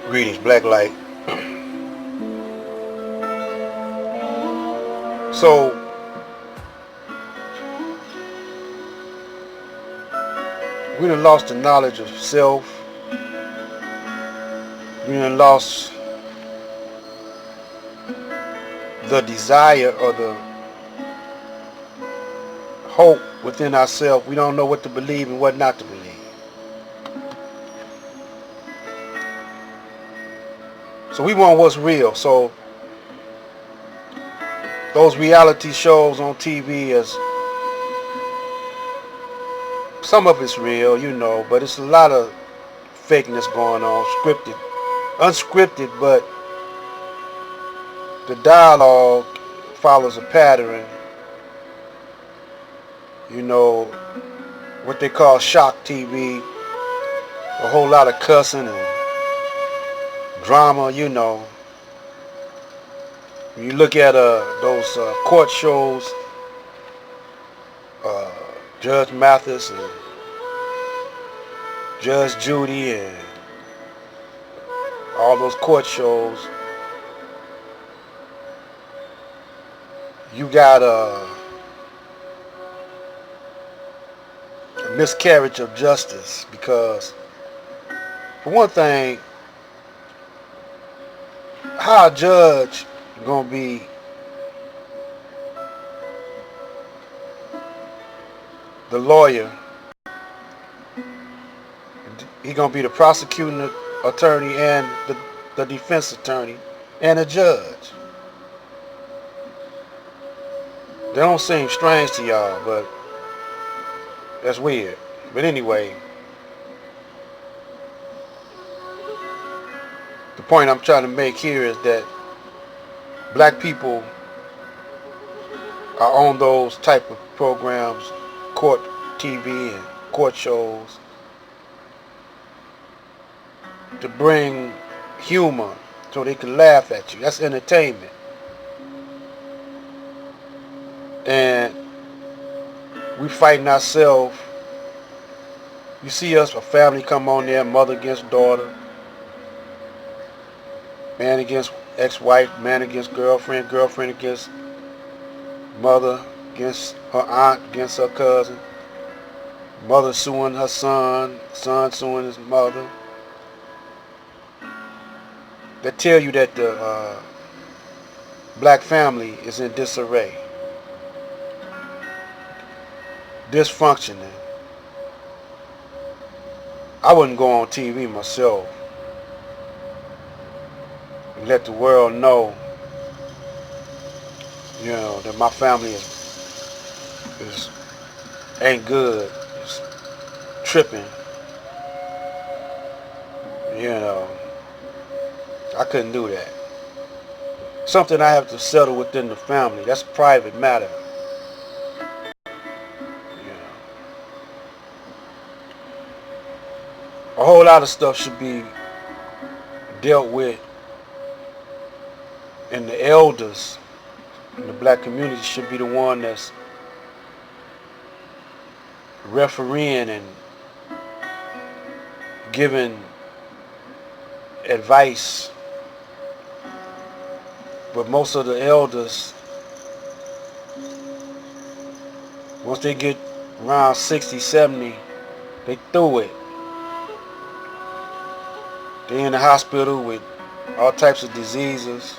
Greetings, Black Light. So, we done lost the knowledge of self. We done lost the desire or the hope within ourselves. We don't know what to believe and what not to believe. So we want what's real. So those reality shows on TV, as some of it's real, but it's a lot of fakeness going on, scripted, unscripted, but the dialogue follows a pattern. What they call shock TV, a whole lot of cussing and drama. When you look at those court shows, uh, Judge Mathis and Judge Judy and all those court shows, you got a miscarriage of justice because, for one thing, how a judge gonna be the lawyer? He gonna be the prosecuting attorney and the defense attorney and a judge. They don't seem strange to y'all, but that's weird. But anyway, the point I'm trying to make here is that black people are on those type of programs, court TV and court shows, to bring humor so they can laugh at you. That's entertainment. And we fighting ourselves. You see us, a family come on there, mother against daughter, man against ex-wife, man against girlfriend, girlfriend against mother, against her aunt, against her cousin, mother suing her son, son suing his mother. They tell you that the black family is in disarray, dysfunctioning. I wouldn't go on TV myself and let the world know, that my family is ain't good, it's tripping. I couldn't do that. Something I have to settle within the family. That's a private matter. A whole lot of stuff should be dealt with, and the elders in the black community should be the one that's refereeing and giving advice. But most of the elders, once they get around 60, 70, they through it. They in the hospital with all types of diseases.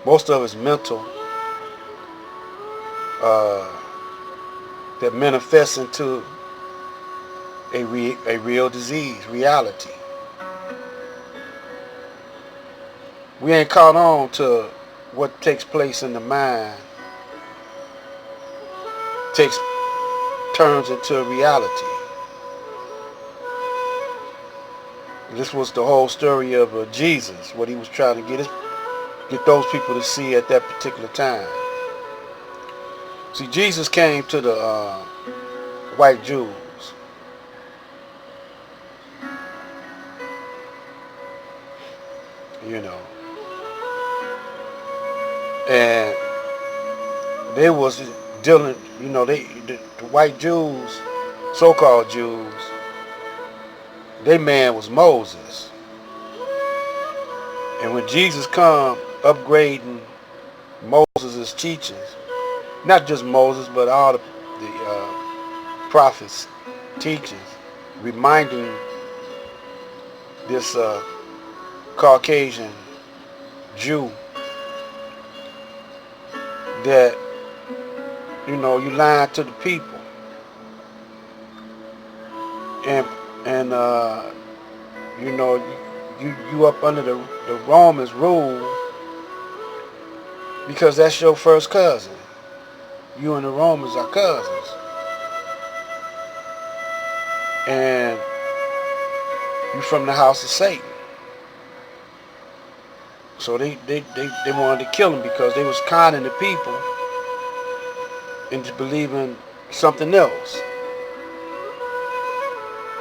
Most of it's mental, that manifests into a real disease, reality. We ain't caught on to what takes place in the mind turns into a reality. This was the whole story of Jesus, what he was trying to get those people to see at that particular time. See, Jesus came to the white Jews. And they was dealing, the white Jews, so-called Jews, their man was Moses. And when Jesus come upgrading Moses' teachings, not just Moses, but all the prophets' teachings, reminding this Caucasian Jew that, you lying to the people, and and you up under the Romans' rule because that's your first cousin. You and the Romans are cousins, and you from the house of Satan. So they wanted to kill him because they was conning the people into believing something else,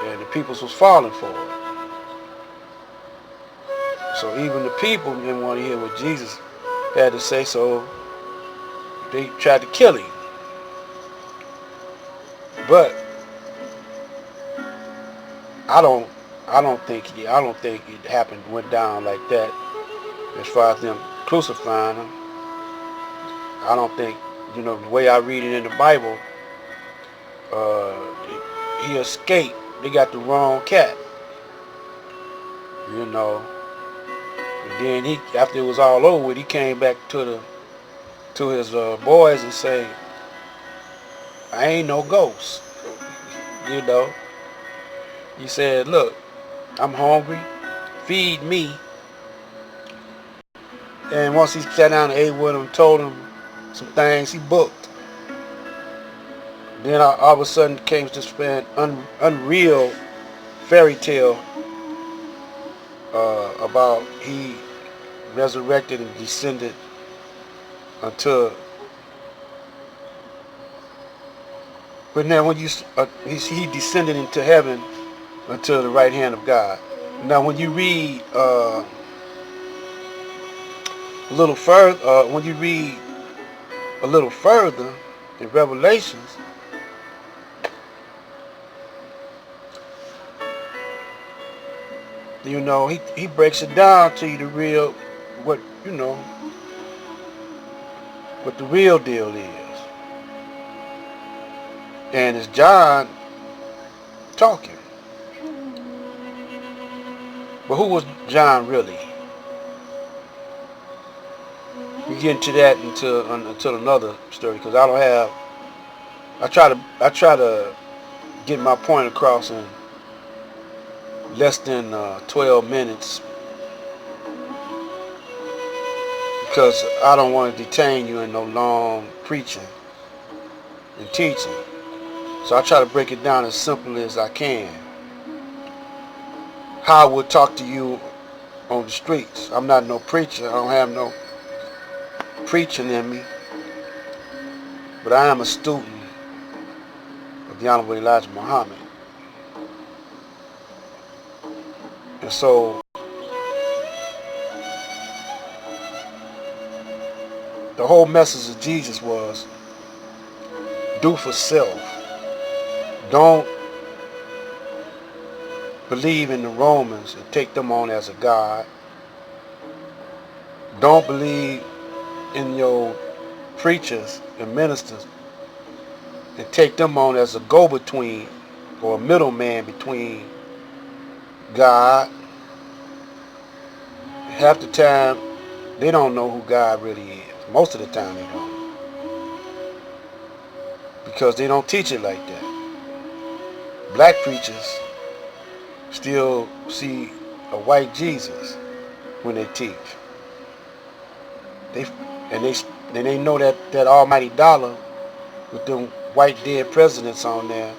and the peoples was falling for it. So even the people didn't want to hear what Jesus had to say, so they tried to kill him. But I don't think it went down like that. As far as them crucifying him, I don't think, the way I read it in the Bible, he escaped. They got the wrong cat, And then after it was all over with, he came back to his boys and say, "I ain't no ghost." He said, "Look, I'm hungry. Feed me." And once he sat down and ate with him, told him some things, he booked. Then all of a sudden came this unreal fairy tale about he resurrected and descended until. But now when he descended into heaven until the right hand of God. Now when you read a little further, in Revelations, he breaks it down to you what the real deal is. And it's John talking. But who was John really? We get into that until another story, because I try to get my point across in less than 12 minutes, because I don't want to detain you in no long preaching and teaching. So I try to break it down as simply as I can. How I would talk to you on the streets. I'm not no preacher. I don't have no preaching in me. But I am a student of the Honorable Elijah Muhammad. And so the whole message of Jesus was do for self. Don't believe in the Romans and take them on as a god. Don't believe in your preachers and ministers and take them on as a go-between or a middleman between God. Half the time, they don't know who God really is. Most of the time, they don't. Because they don't teach it like that. Black preachers still see a white Jesus when they teach. They know that almighty dollar with them white dead presidents on there.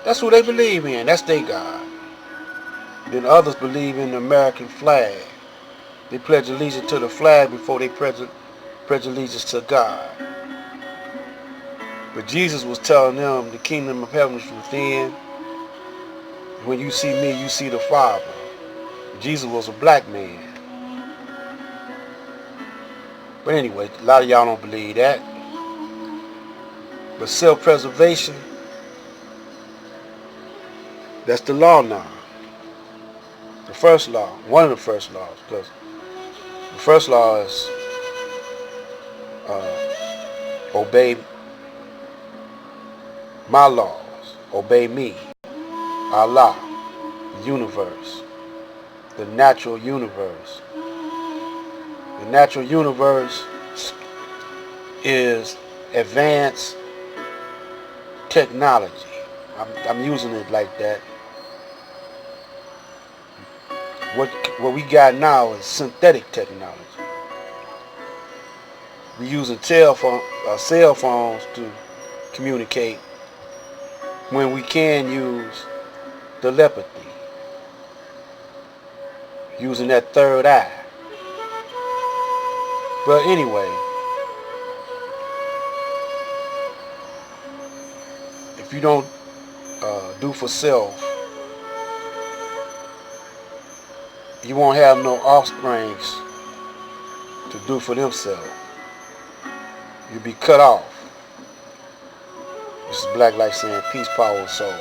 That's who they believe in. That's their God. Then others believe in the American flag. They pledge allegiance to the flag before they pledge allegiance to God. But Jesus was telling them the kingdom of heaven is within. When you see me, you see the Father. Jesus was a black man. But anyway, a lot of y'all don't believe that. But self-preservation, that's the law now. The first law, one of the first laws, because the first law is obey my laws, obey me, Allah, the universe, the natural universe. The natural universe is advanced technology. I'm using it like that. What we got now is synthetic technology. We're using cell phones to communicate when we can use telepathy, using that third eye. But anyway, if you don't do for self, you won't have no offsprings to do for themselves. You'll be cut off. This is Black Light saying peace, power, and soul.